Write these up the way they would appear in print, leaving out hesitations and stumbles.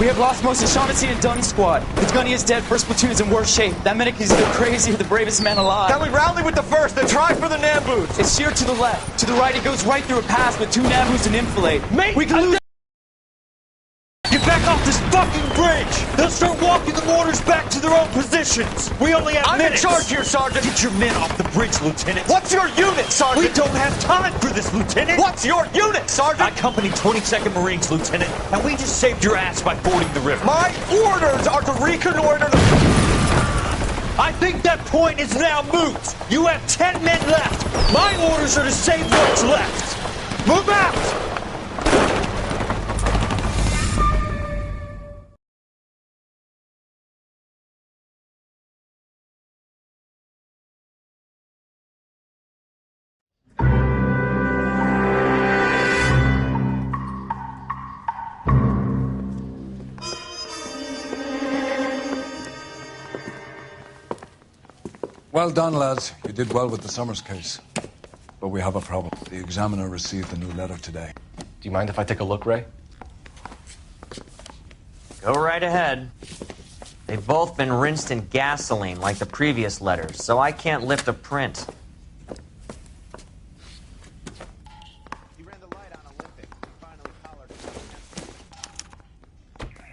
We have lost most of Shaughnessy and Dunn's squad. The gunny is dead, first platoon is in worse shape. That medic is either crazy or the bravest man alive. Can we rally with the first, then try for the Nam boots? It's sheer to the left. To the right, it goes right through a pass with 2 Nabus and enfilade. Mate, we can lose. Get back off this fucking bridge! They'll start walking the mortars back to their own positions! We only have minutes! I'm in charge here, Sergeant! Get your men off the bridge, Lieutenant! What's your unit, Sergeant? We don't have time for this, Lieutenant! What's your unit, Sergeant? I company 22nd Marines, Lieutenant, and we just saved your ass by fording the river. My orders are to reconnoiter the... I think that point is now moot! You have 10 men left! My orders are to save what's left! Move out! Well done, lads. You did well with the Summers case. But we have a problem. The examiner received a new letter today. Do you mind if I take a look, Ray? Go right ahead. They've both been rinsed in gasoline like the previous letters, so I can't lift a print. He ran the light on Olympic. Finally collared.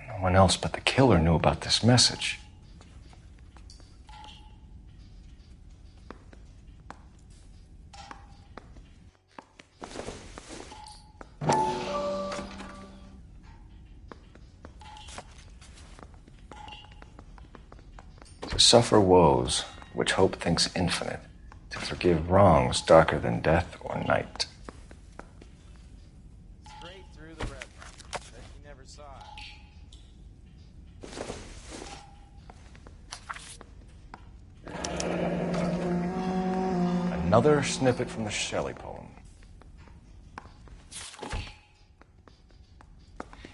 No one else but the killer knew about this message. To suffer woes which hope thinks infinite, to forgive wrongs darker than death or night. Straight through the red one. Bet you never saw it. Another snippet from the Shelley poem.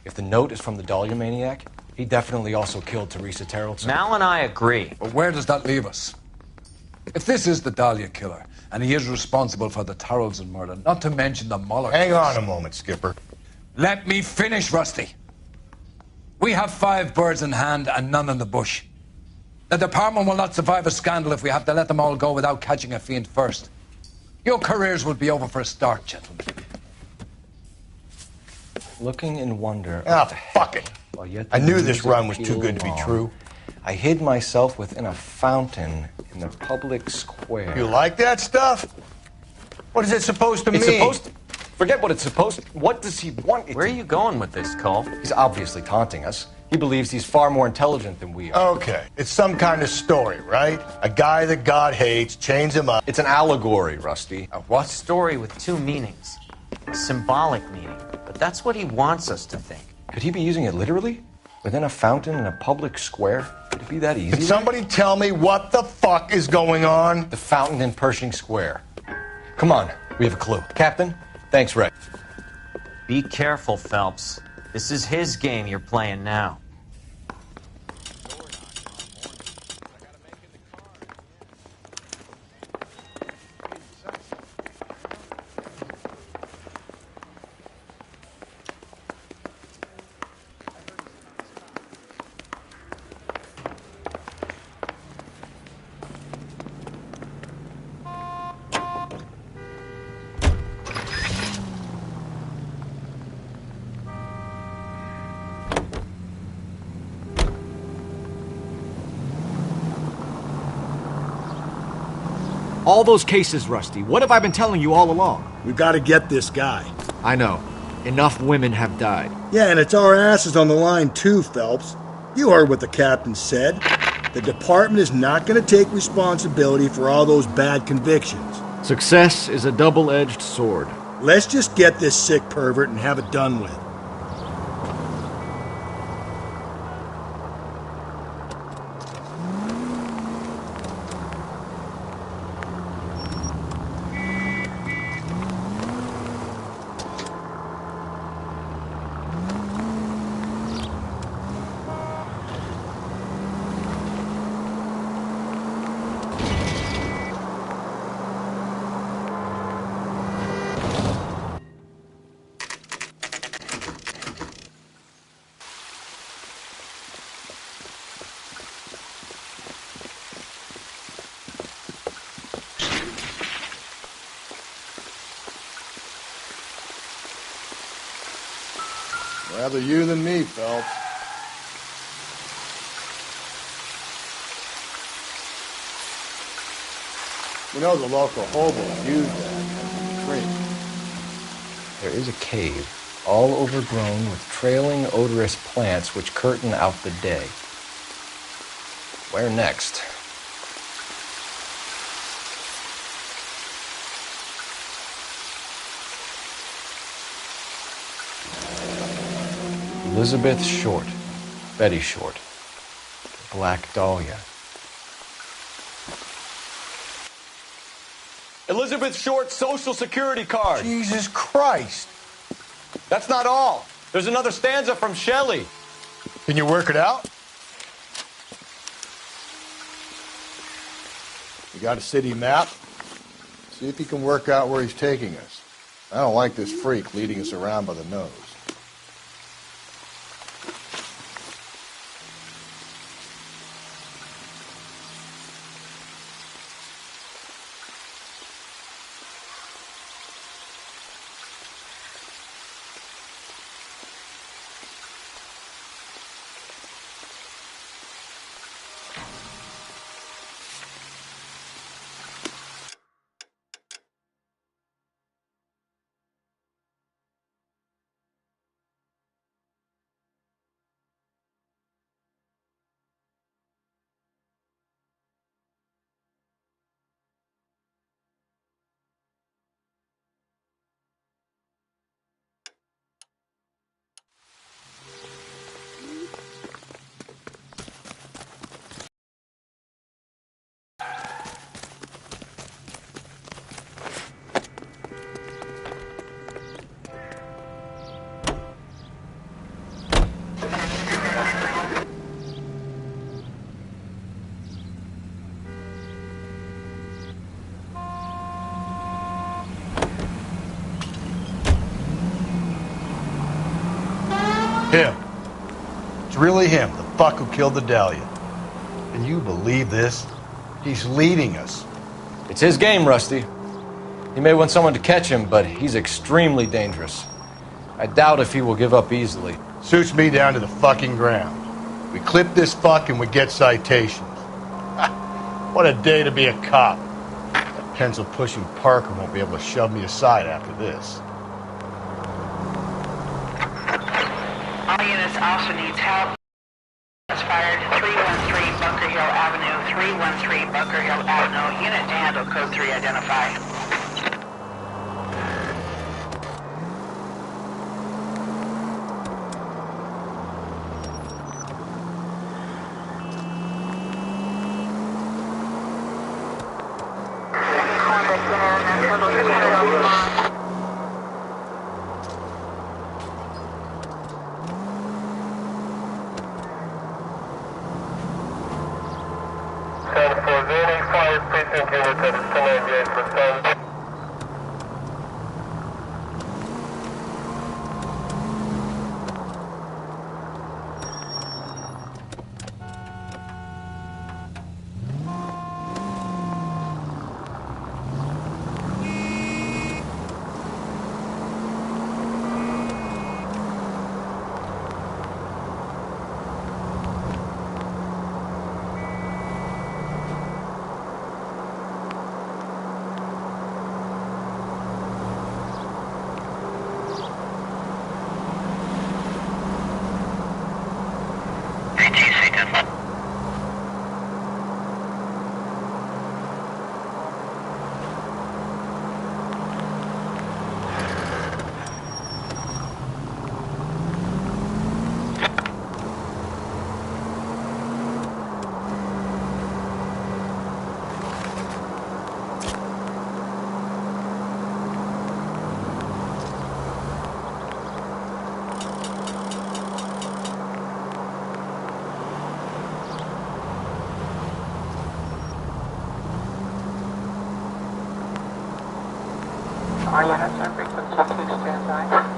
If the note is from the Dahlia maniac, he definitely also killed Teresa Terrellson. Mal and I agree. But where does that leave us? If this is the Dahlia killer, and he is responsible for the Tarrelson murder, not to mention the Muller Hang case, on a moment, Skipper. Let me finish, Rusty. We have 5 birds in hand and none in the bush. The department will not survive a scandal if we have to let them all go without catching a fiend first. Your careers will be over for a start, gentlemen. Looking in wonder. Ah, fuck it. I knew this run was too good to be true. I hid myself within a fountain in the public square. You like that stuff? What is it supposed to mean? It's supposed to... Forget what it's supposed to... What does he want it Where are you going with this, Cole? He's obviously taunting us. He believes he's far more intelligent than we are. Okay, it's some kind of story, right? A guy that God hates, chains him up. It's an allegory, Rusty. A what? Story with 2 meanings. A symbolic meaning. But that's what he wants us to think. Could he be using it literally? Within a fountain in a public square? Could it be that easy? Can somebody tell me what the fuck is going on? The fountain in Pershing Square. Come on, we have a clue. Captain, thanks, Ray. Be careful, Phelps. This is his game you're playing now. All those cases, Rusty. What have I been telling you all along? We've got to get this guy. I know. Enough women have died. Yeah, and it's our asses on the line too, Phelps. You heard what the captain said. The department is not going to take responsibility for all those bad convictions. Success is a double-edged sword. Let's just get this sick pervert and have it done with. Rather you than me, Phelps. You know the local hobos use that as a drink. There is a cave, all overgrown with trailing, odorous plants which curtain out the day. Where next? Elizabeth Short, Betty Short, Black Dahlia. Elizabeth Short's Social Security card. Jesus Christ. That's not all. There's another stanza from Shelley. Can you work it out? You got a city map? See if you can work out where he's taking us. I don't like this freak leading us around by the nose. Him. It's really him, the fuck who killed the Dahlia. Can you believe this? He's leading us. It's his game, Rusty. He may want someone to catch him, but he's extremely dangerous. I doubt if he will give up easily. Suits me down to the fucking ground. We clip this fuck and we get citations. What a day to be a cop. That pencil-pushing Parker won't be able to shove me aside after this. All units also needs help. Shots fired 313 Bunker Hill Avenue, 313 Bunker Hill Avenue. Unit to handle code 3 identified. All units are frequency 2 standby.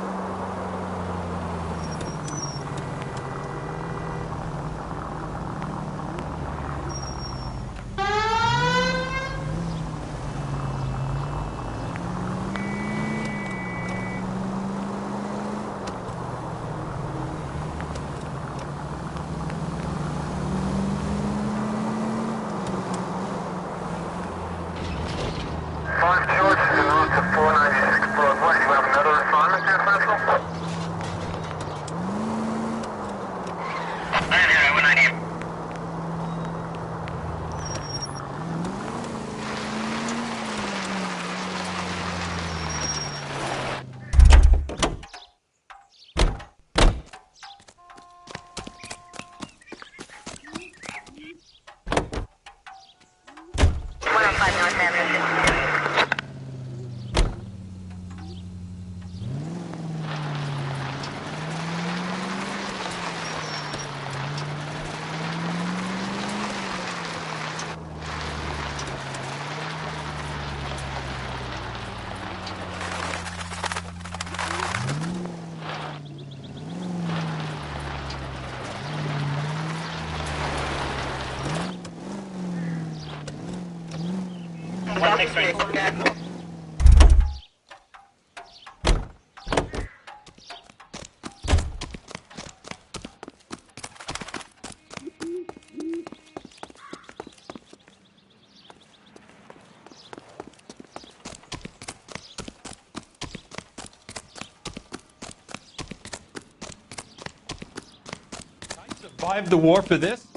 Survived the war for this?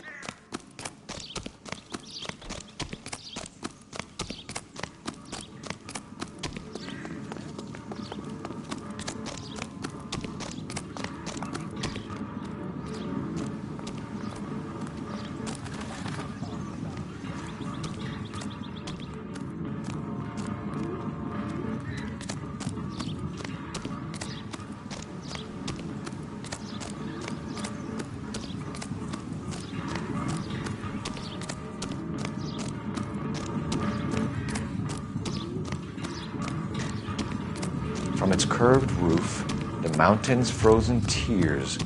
From its curved roof, the mountain's frozen tears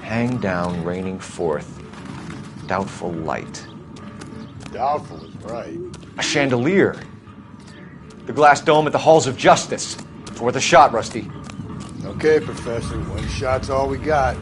hang down, raining forth doubtful light. Doubtful is right. A chandelier. The glass dome at the halls of justice. It's worth a shot, Rusty. Okay, Professor, one shot's all we got.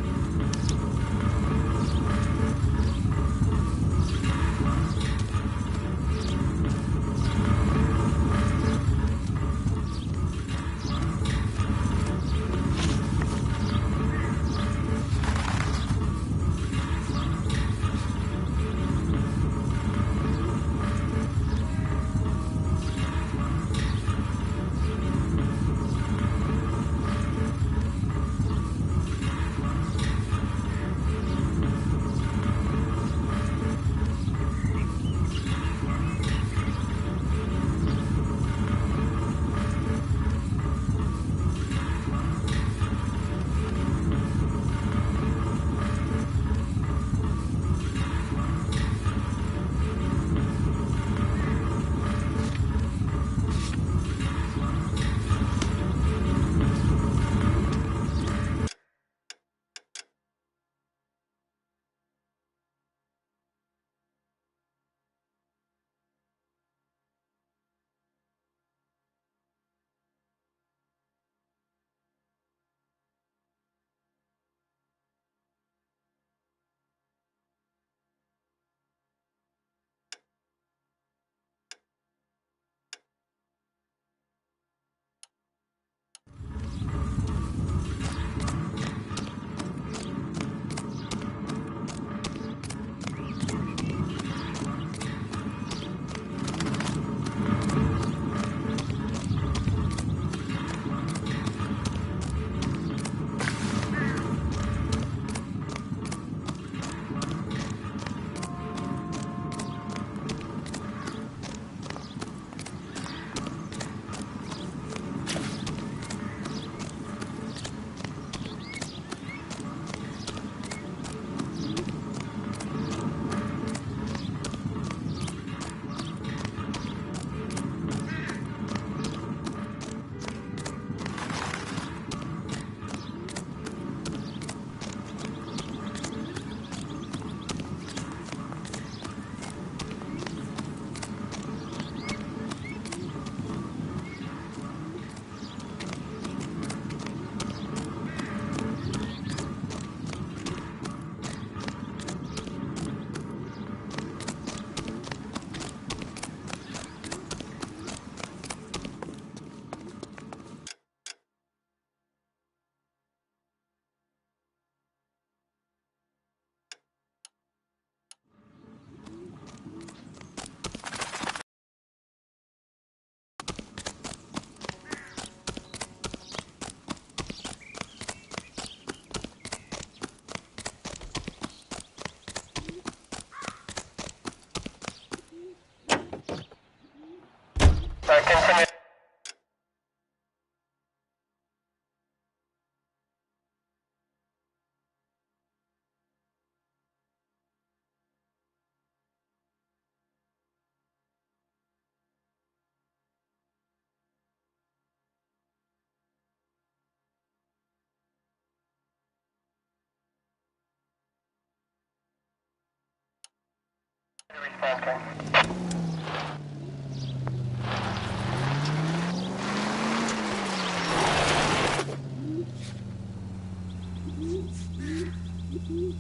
You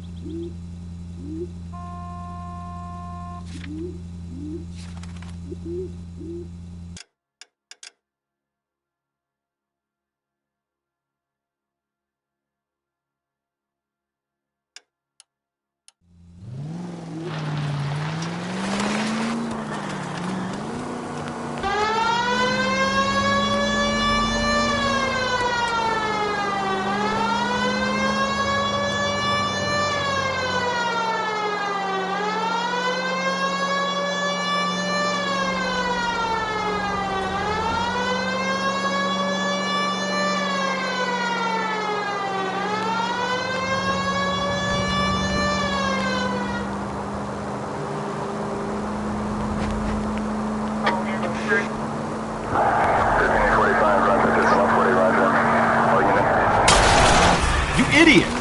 idiot!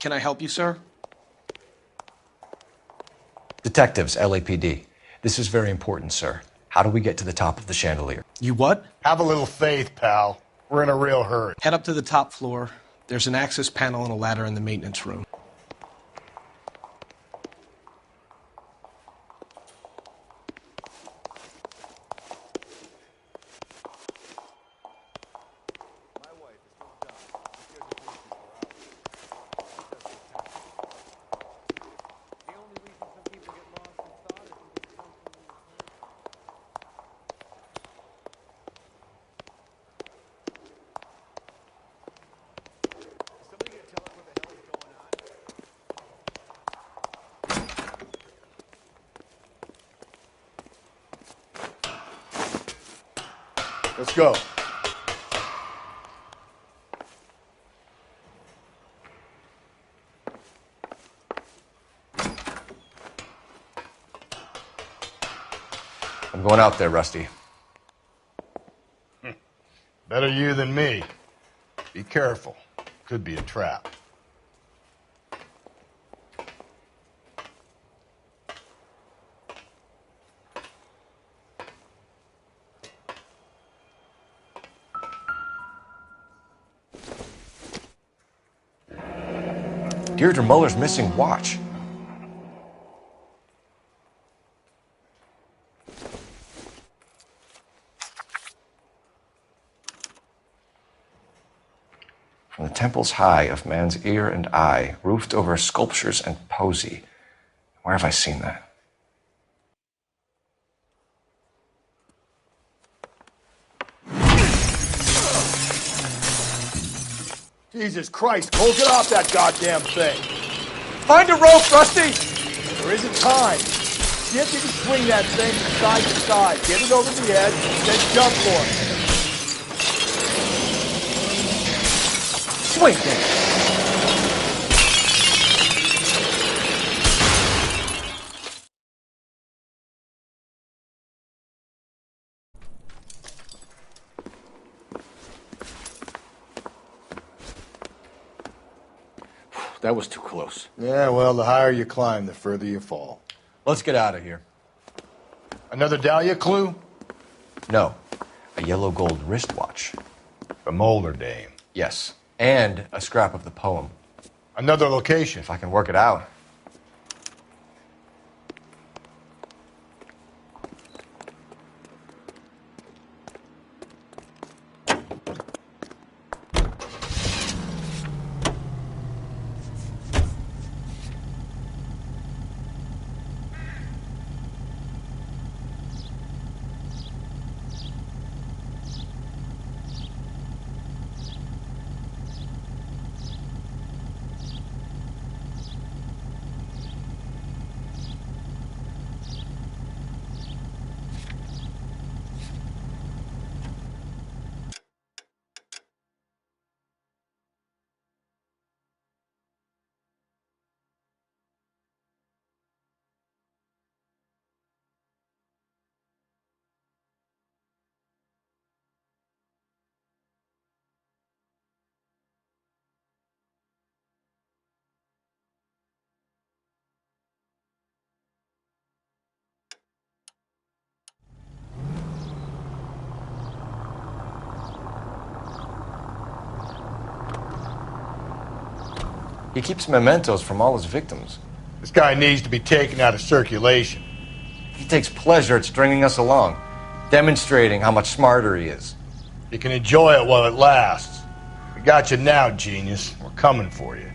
Can I help you, sir? Detectives, LAPD. This is very important, sir. How do we get to the top of the chandelier? You what? Have a little faith, pal. We're in a real hurry. Head up to the top floor. There's an access panel and a ladder in the maintenance room. Let's go. I'm going out there, Rusty. Better you than me. Be careful. Could be a trap. Deirdre Muller's missing watch. From the temples high of man's ear and eye, roofed over sculptures and poesy. Where have I seen that? Jesus Christ, Cole, get off that goddamn thing. Find a rope, Rusty! There isn't time. See if you can swing that thing from side to side. Get it over the edge, then jump for it. Swing thing! That was too close. Yeah, well, the higher you climb, the further you fall. Let's get out of here. Another Dahlia clue? No. A yellow gold wristwatch. The Molar Dame. Yes. And a scrap of the poem. Another location. If I can work it out. He keeps mementos from all his victims. This guy needs to be taken out of circulation. He takes pleasure at stringing us along, demonstrating how much smarter he is. You can enjoy it while it lasts. We got you now, genius. We're coming for you.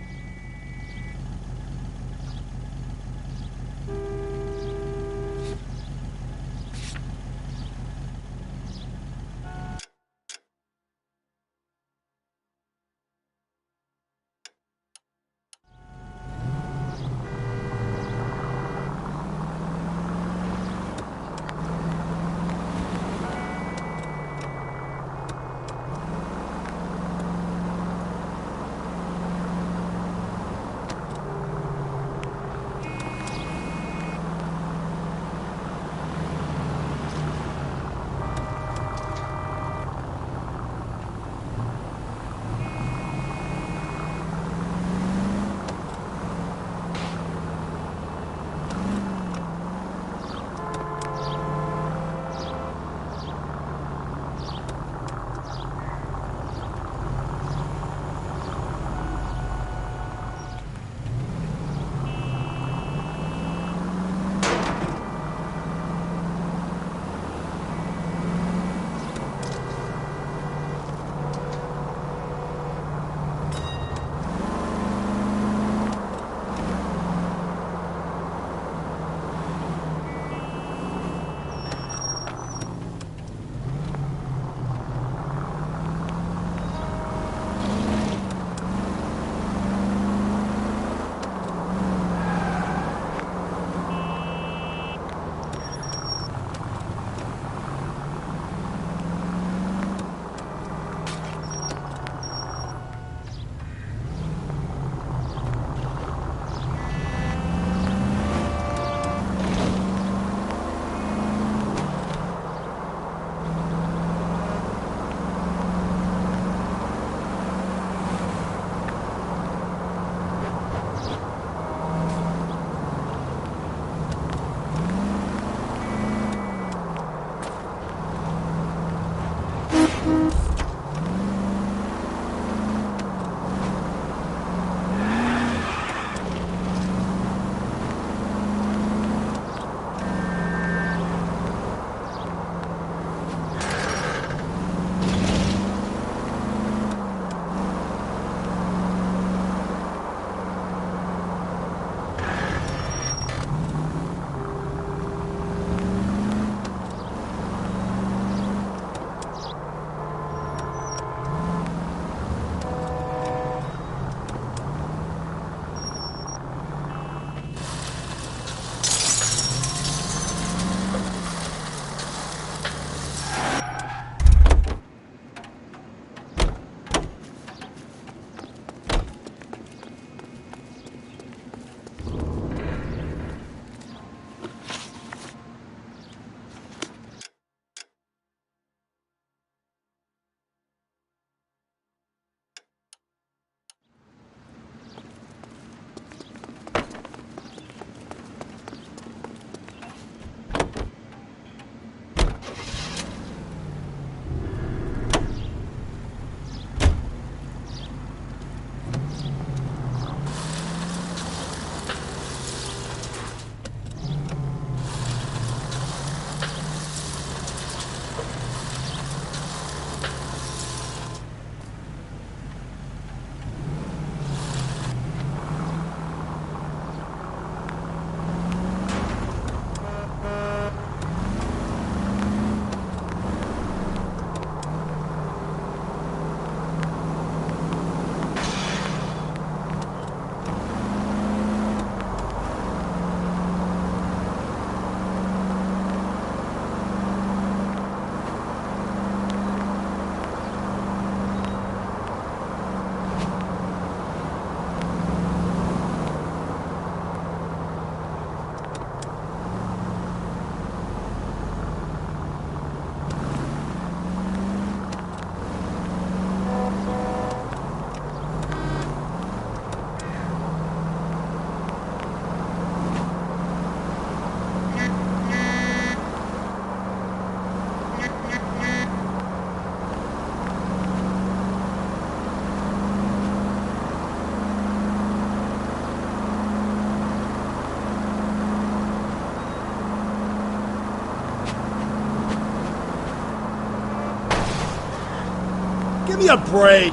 Give me a break!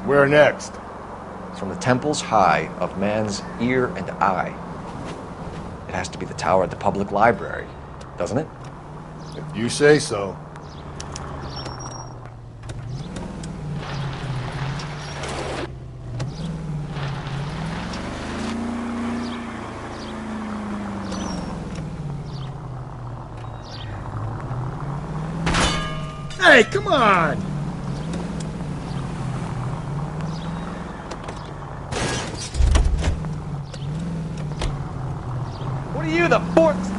Where next? From the temples high of man's ear and eye. It has to be the tower at the public library, doesn't it? If you say so. Hey, come on! What are you, the fourth?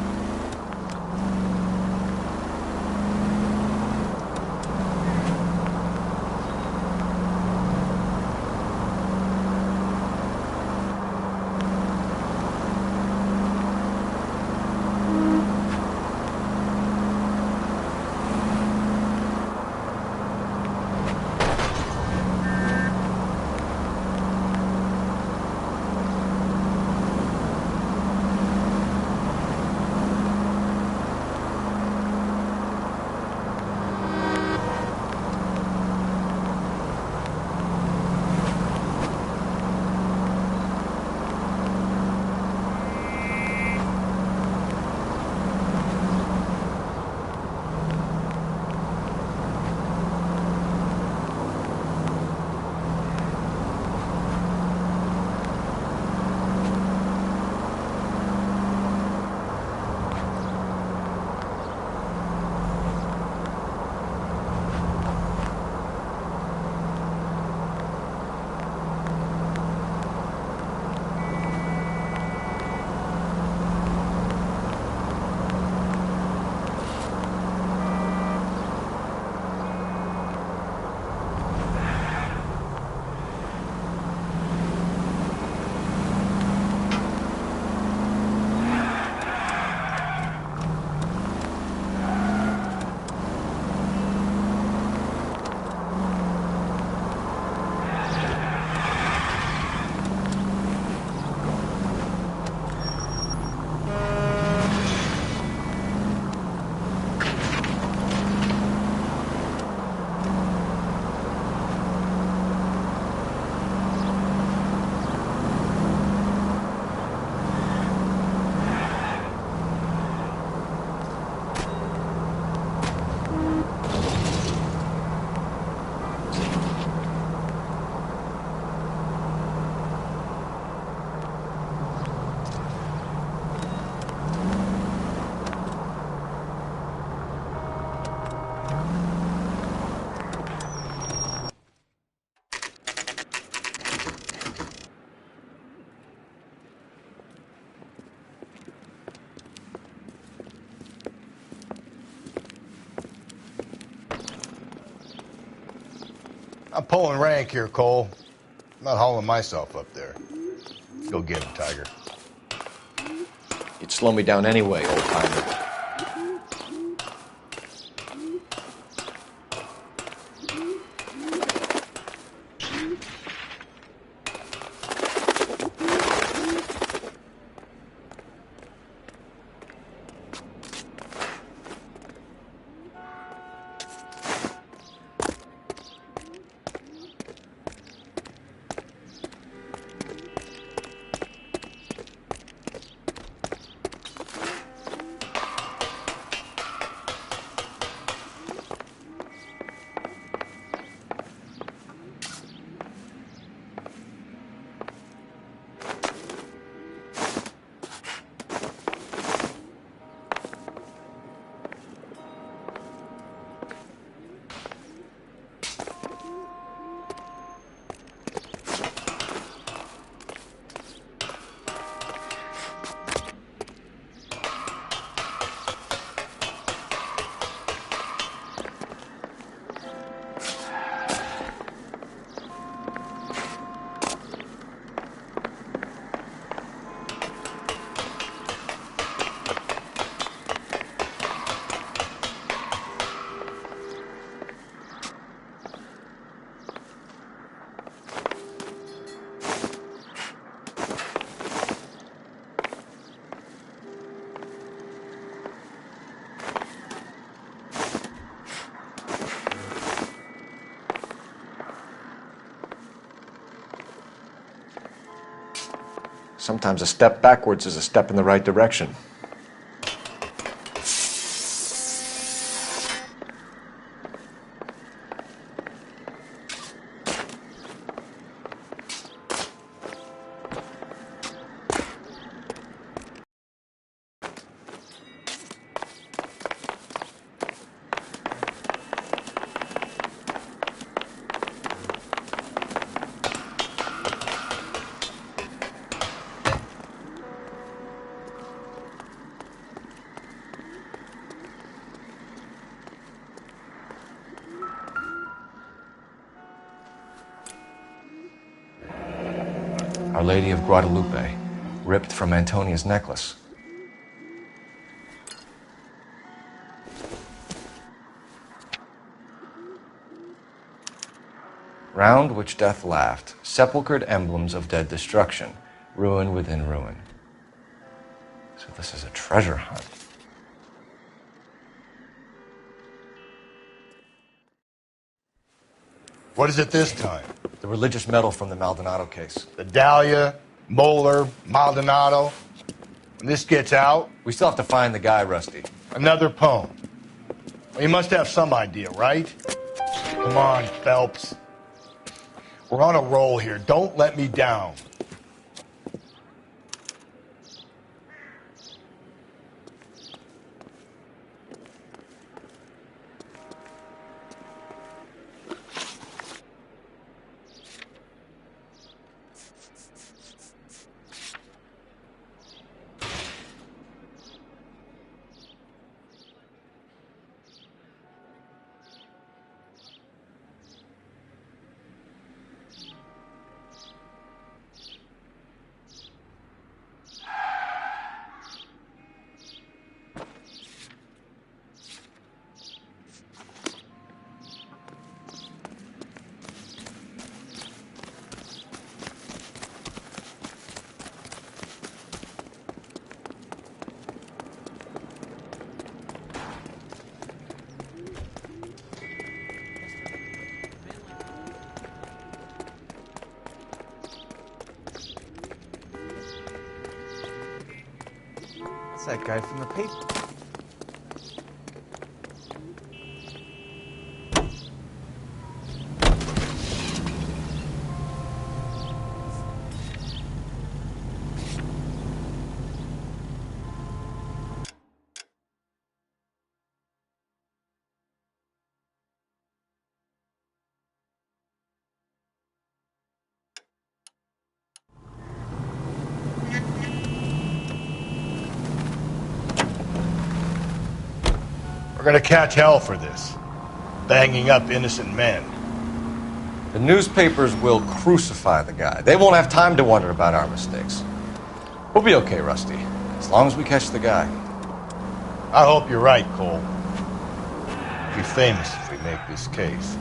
I'm pulling rank here, Cole. I'm not hauling myself up there. Go get him, Tiger. You'd slow me down anyway, old-timer. Sometimes a step backwards is a step in the right direction. Our Lady of Guadalupe, ripped from Antonia's necklace. Round which death laughed, sepulchred emblems of dead destruction, ruin within ruin. So this is a treasure hunt. What is it this time? The religious medal from the Maldonado case. The Dahlia, Moeller, Maldonado. When this gets out... We still have to find the guy, Rusty. Another poem. Well, you must have some idea, right? Come on, Phelps. We're on a roll here. Don't let me down. That guy from the paper. We're gonna catch hell for this. Banging up innocent men. The newspapers will crucify the guy. They won't have time to wonder about our mistakes. We'll be okay, Rusty, as long as we catch the guy. I hope you're right, Cole. We'll be famous if we make this case.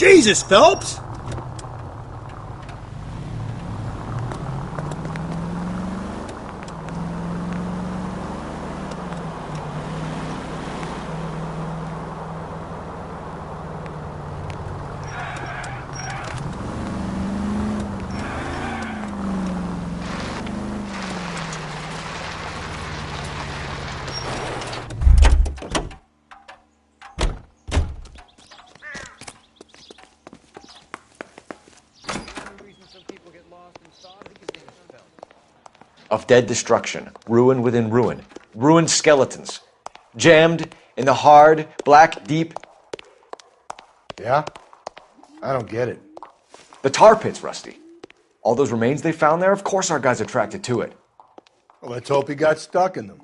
Jesus, Phelps! of dead destruction, ruin within ruin, ruined skeletons, jammed in the hard, black, deep... Yeah? I don't get it. The tar pits, Rusty. All those remains they found there, of course our guy's attracted to it. Well, let's hope he got stuck in them.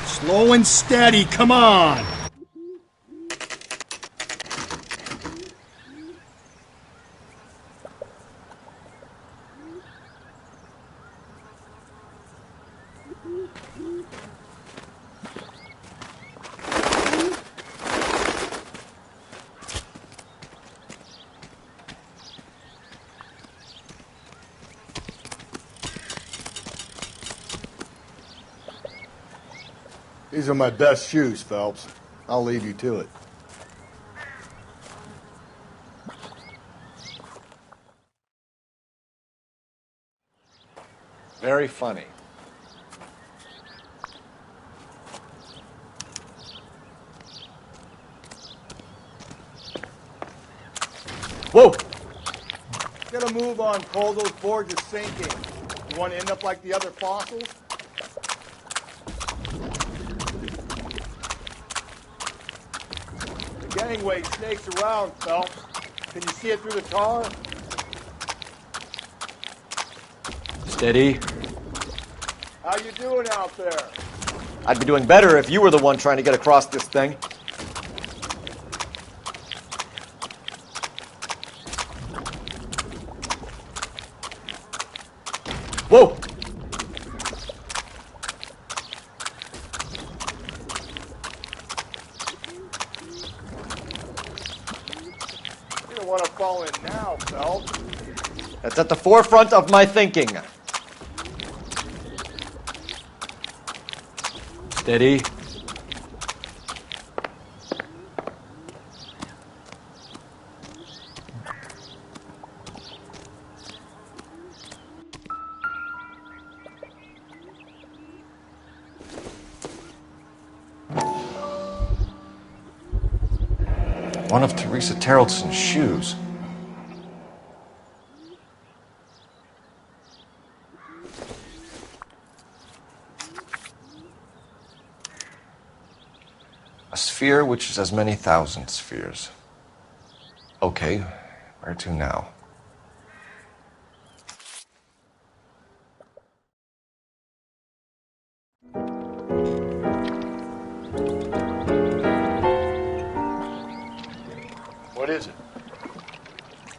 Slow and steady, come on! These are my best shoes, Phelps. I'll leave you to it. Very funny. Whoa! Get a move on, Cole. Those boards are sinking. You want to end up like the other fossils? The gangway snakes around, Phelps. Can you see it through the tar? Steady. How you doing out there? I'd be doing better if you were the one trying to get across this thing. Whoa! You don't want to fall in now, Phelps. That's at the forefront of my thinking. Steady. One of Teresa Terrelson's shoes. A sphere which is as many thousand spheres. Okay, where to now? What is it?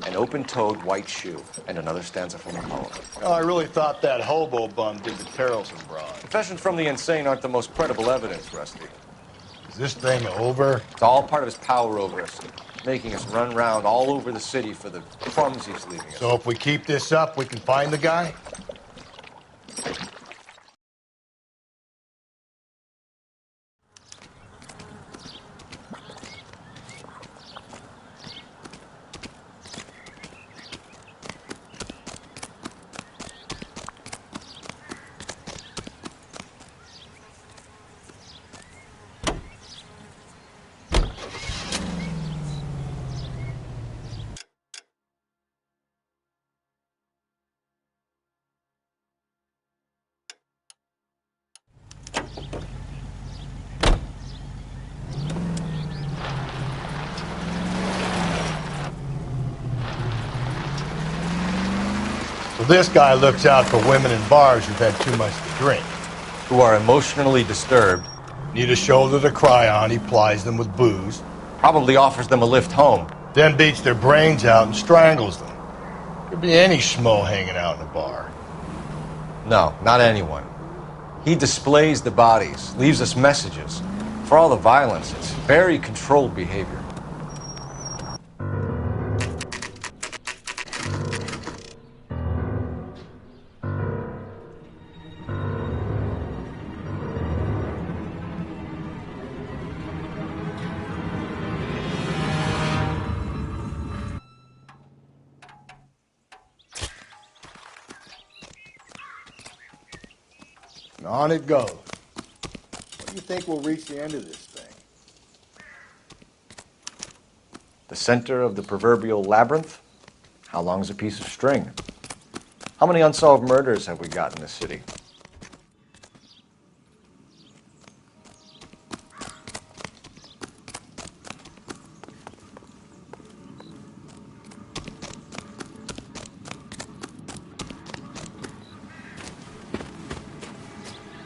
An open-toed white shoe, and another stanza from a poem. Oh, I really thought that hobo bum did the Terrelson broad. Confessions from the insane aren't the most credible evidence, Rusty. Is this thing over? It's all part of his power over us, making us run round all over the city for the crumbs he's leaving us. So if we keep this up, we can find the guy? this guy looks out for women in bars who've had too much to drink. Who are emotionally disturbed. Need a shoulder to cry on, he plies them with booze. Probably offers them a lift home. Then beats their brains out and strangles them. Could be any schmo hanging out in a bar. No, not anyone. He displays the bodies, leaves us messages. For all the violence, it's very controlled behavior. And on it goes. What do you think will reach the end of this thing? The center of the proverbial labyrinth? How long's a piece of string? How many unsolved murders have we got in this city?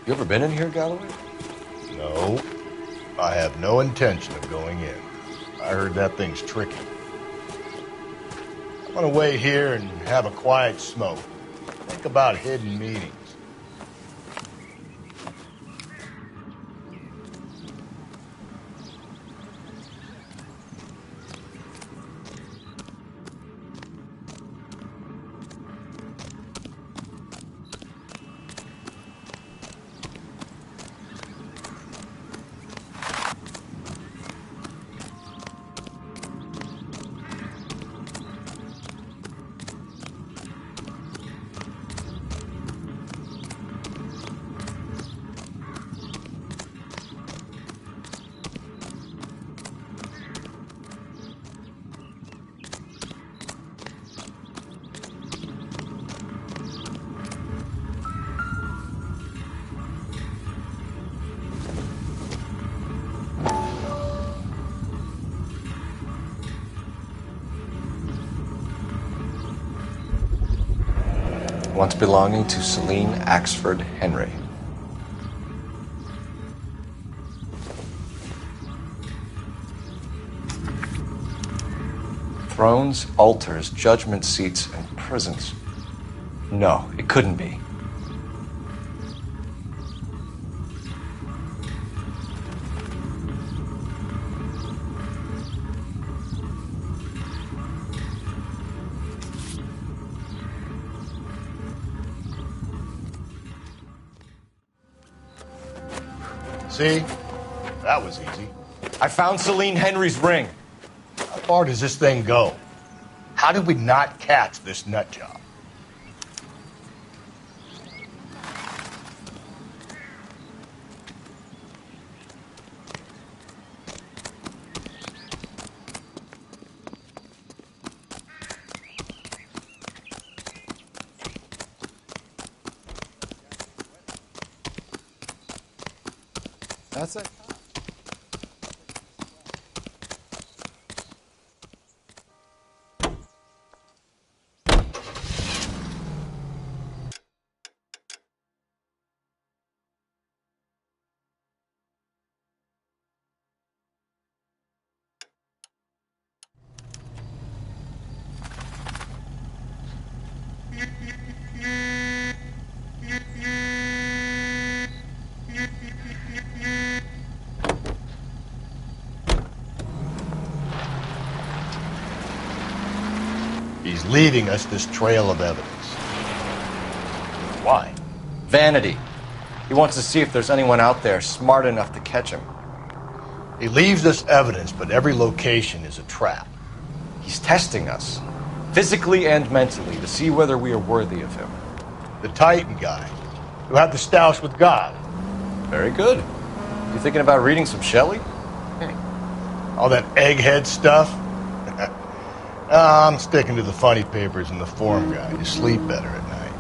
You ever been in here, Galloway? No. I have no intention of going in. I heard that thing's tricky. I'm gonna wait here and have a quiet smoke. Think about hidden meetings. Once belonging to Celine Axford Henry. Thrones, altars, judgment seats, and prisons. No, it couldn't be. See? That was easy. I found Celine Henry's ring. How far does this thing go? How did we not catch this nut job? That's it. He's leaving us this trail of evidence. Why? Vanity. He wants to see if there's anyone out there smart enough to catch him. He leaves us evidence, but every location is a trap. He's testing us, physically and mentally, to see whether we are worthy of him. The Titan guy, who had the stoush with God. Very good. You thinking about reading some Shelley? All that egghead stuff? I'm sticking to the funny papers and the form guide. You sleep better at night.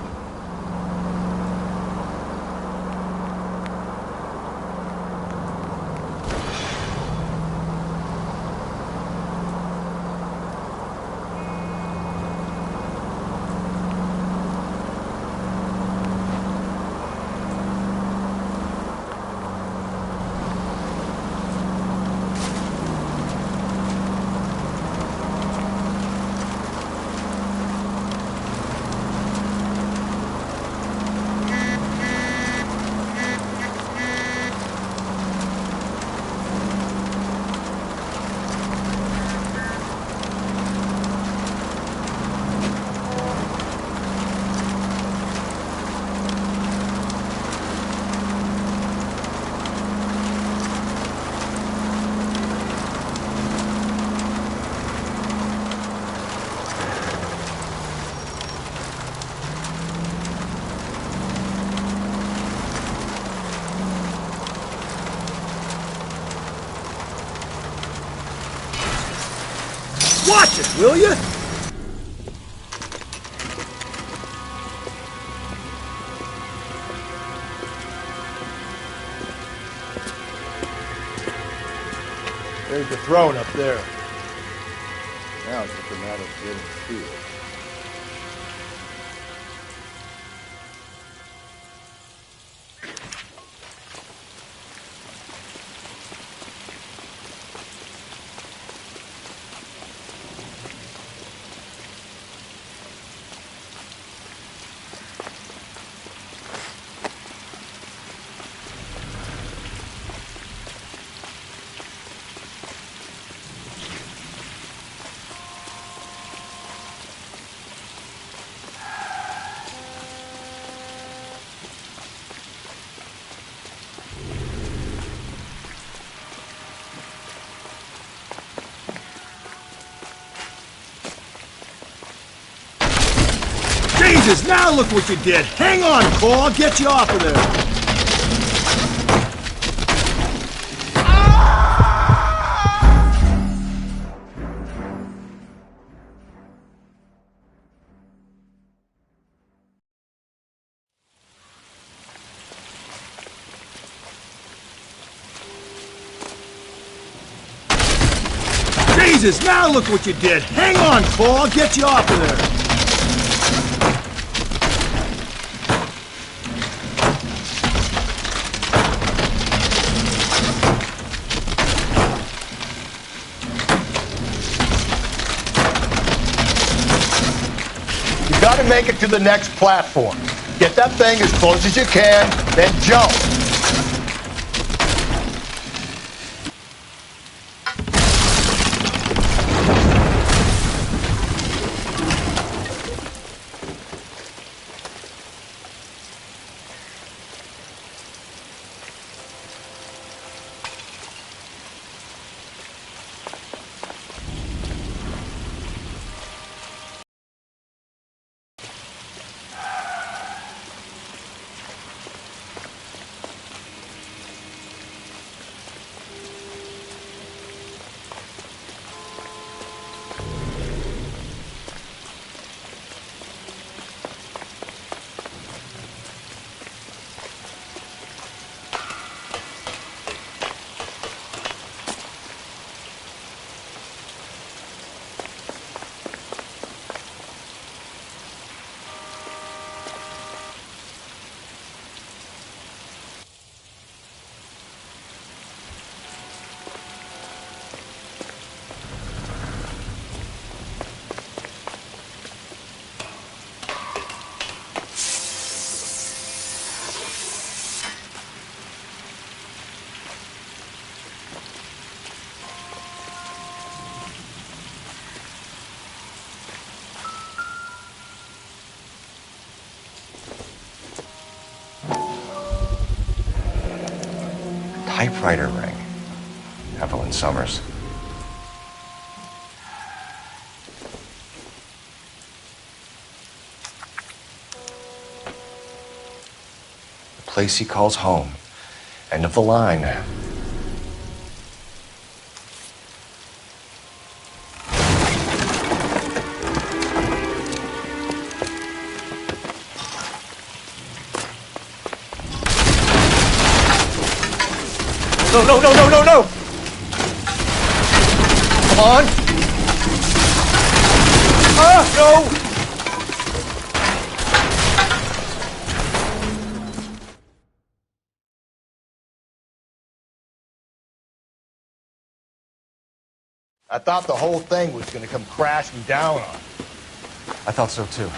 watch it, will you? There's the throne up there. Now it's just a matter of getting to it. Jesus, now look what you did! Hang on, Cole, I'll get you off of there! Jesus, now look what you did! Hang on, Cole, I'll get you off of there! You gotta make it to the next platform. Get that thing as close as you can, then jump. Typewriter ring. Evelyn Summers. The place he calls home. End of the line. No, no, no, no, no, no! Come on! Ah, no! I thought the whole thing was gonna come crashing down on us. I thought so too.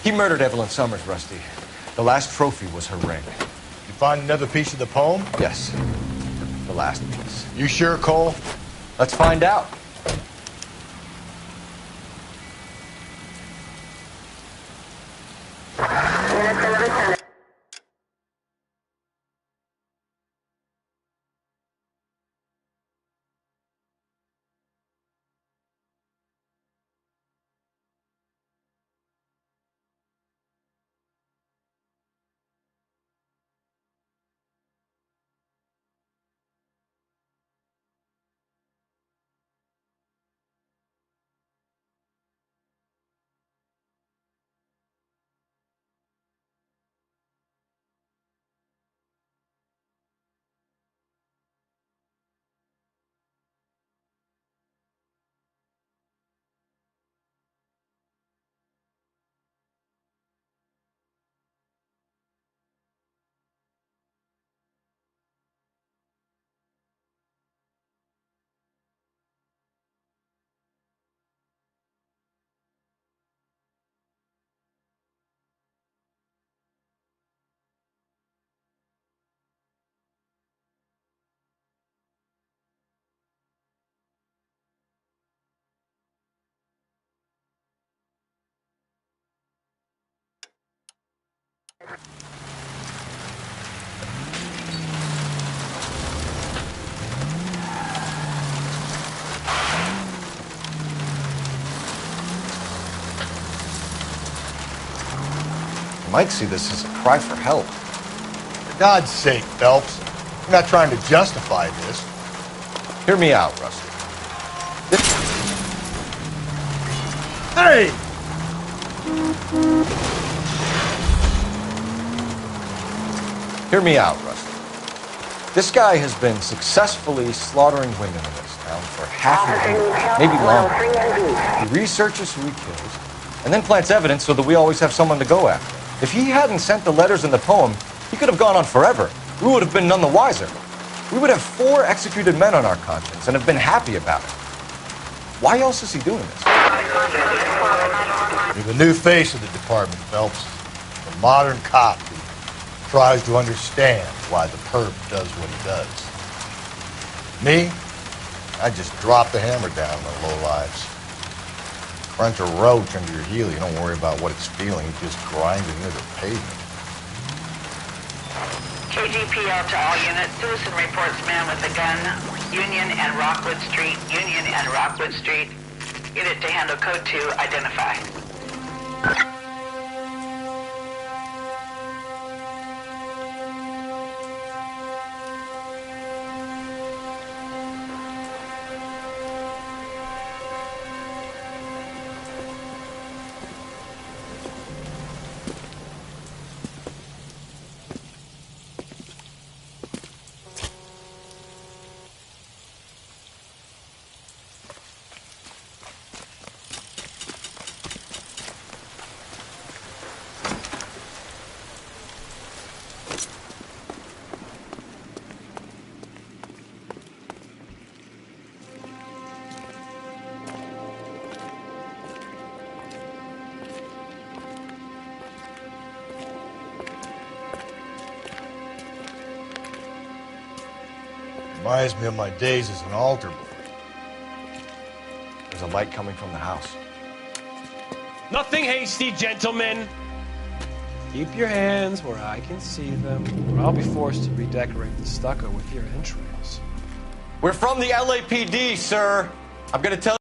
He murdered Evelyn Summers, Rusty. The last trophy was her ring. You find another piece of the poem? Yes. The last piece. You sure, Cole? Let's find out. You might see this as a cry for help. For God's sake, Phelps. You're not trying to justify this. Hear me out, Rusty. Hey! Hear me out, Rusty. This guy has been successfully slaughtering women in this town for half a year, maybe longer. He researches who he kills, and then plants evidence so that we always have someone to go after. If he hadn't sent the letters in the poem, he could have gone on forever. We would have been none the wiser. We would have 4 executed men on our conscience and have been happy about it. Why else is he doing this? You're the new face of the department, Phelps. The modern cop who tries to understand why the perp does what he does. Me? I just drop the hammer down on the lowlives. Crunch a roach under your heel, you don't worry about what it's feeling, you just grind it into the pavement. KGPL to all units. Citizen reports man with a gun. Union and Rockwood Street. Union and Rockwood Street. Unit to handle code 2. Identify. Reminds me of my days as an altar boy. There's a light coming from the house. Nothing hasty, gentlemen. Keep your hands where I can see them, or I'll be forced to redecorate the stucco with your entrails. We're from the LAPD, sir. I'm gonna tell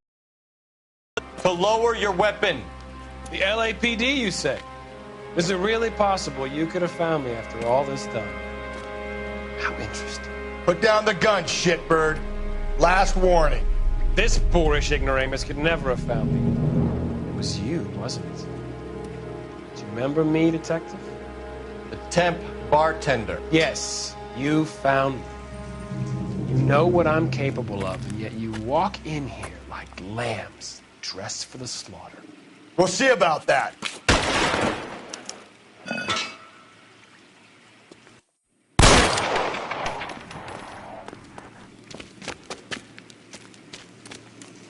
you to lower your weapon. The LAPD, you say? Is it really possible you could have found me after all this time? How interesting. Put down the gun, shitbird. Last warning. This boorish ignoramus could never have found me. It was you, wasn't it? Do you remember me, detective? The temp bartender. Yes, you found me. You know what I'm capable of, and yet you walk in here like lambs dressed for the slaughter. We'll see about that.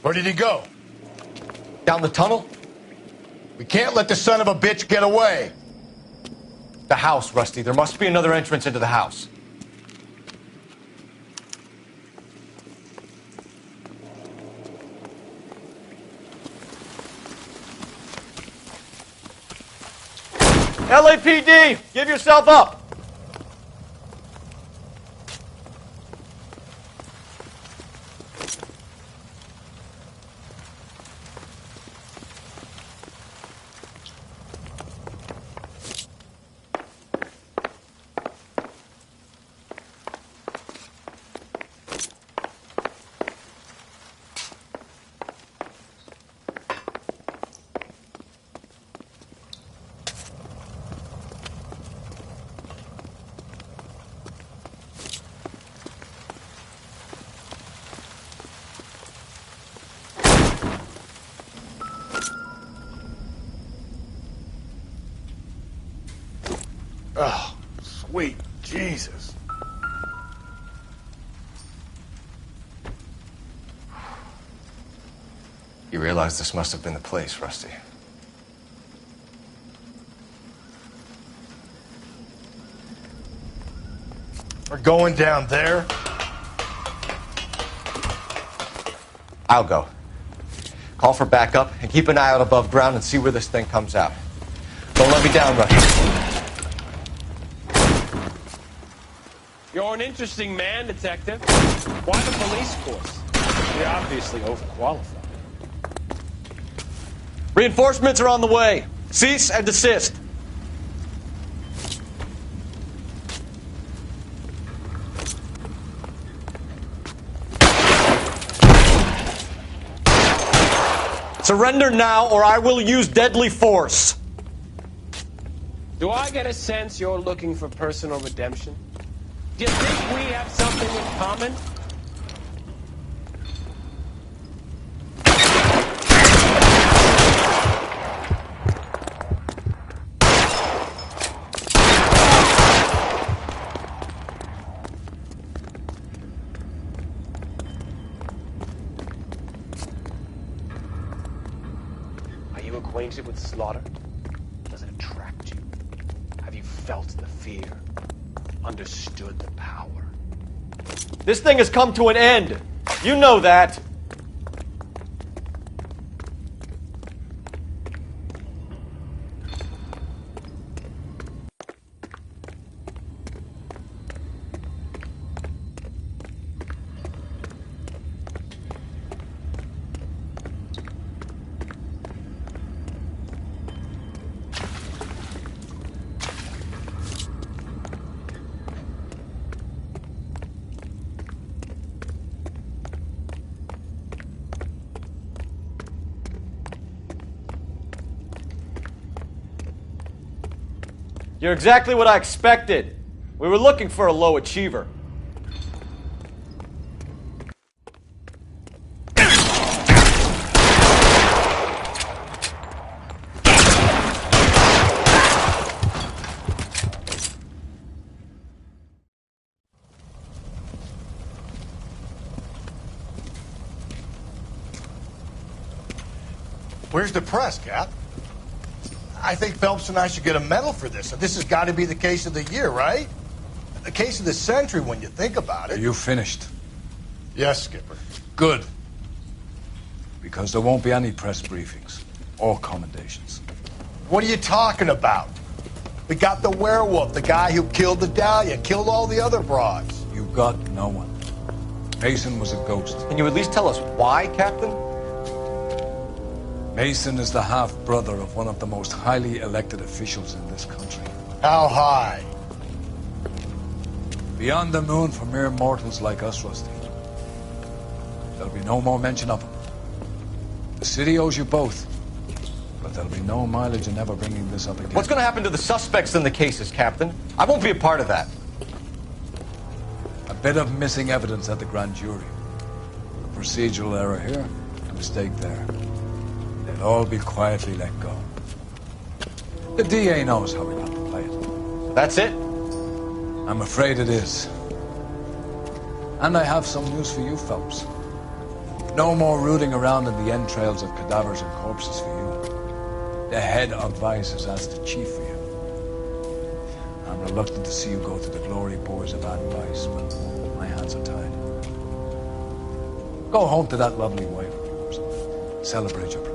Where did he go? Down the tunnel? We can't let the son of a bitch get away. The house, Rusty. There must be another entrance into the house. LAPD! Give yourself up! Oh, sweet Jesus. You realize this must have been the place, Rusty. We're going down there. I'll go. Call for backup and keep an eye out above ground and see where this thing comes out. Don't let me down, Rusty. You're an interesting man, Detective. Why the police force? You're obviously overqualified. Reinforcements are on the way. Cease and desist. Surrender now, or I will use deadly force. Do I get a sense you're looking for personal redemption? Do you think we have something in common? Are you acquainted with slaughter? Does it attract you? Have you felt the fear? Understood the power? This thing has come to an end. You know that. You're exactly what I expected. We were looking for a low achiever. Where's the press, Cap? I think Phelps and I should get a medal for this. This has got to be the case of the year, right? The case of the century when you think about it. Are you finished? Yes, Skipper. Good. Because there won't be any press briefings or commendations. What are you talking about? We got the werewolf, the guy who killed the Dahlia, killed all the other broads. You got no one. Mason was a ghost. Can you at least tell us why, Captain? Mason is the half-brother of one of the most highly elected officials in this country. How high? Beyond the moon for mere mortals like us, Rusty. There'll be no more mention of him. The city owes you both, but there'll be no mileage in ever bringing this up again. What's going to happen to the suspects in the cases, Captain? I won't be a part of that. A bit of missing evidence at the grand jury. A procedural error here, a mistake there. They'll all be quietly let go. The DA knows how we got to play it. That's it? I'm afraid it is. And I have some news for you, Phelps. No more rooting around in the entrails of cadavers and corpses for you. The head of Vice has asked the chief for you. I'm reluctant to see you go to the glory boards of advice, but my hands are tied. Go home to that lovely wife of yours. Celebrate your promotion.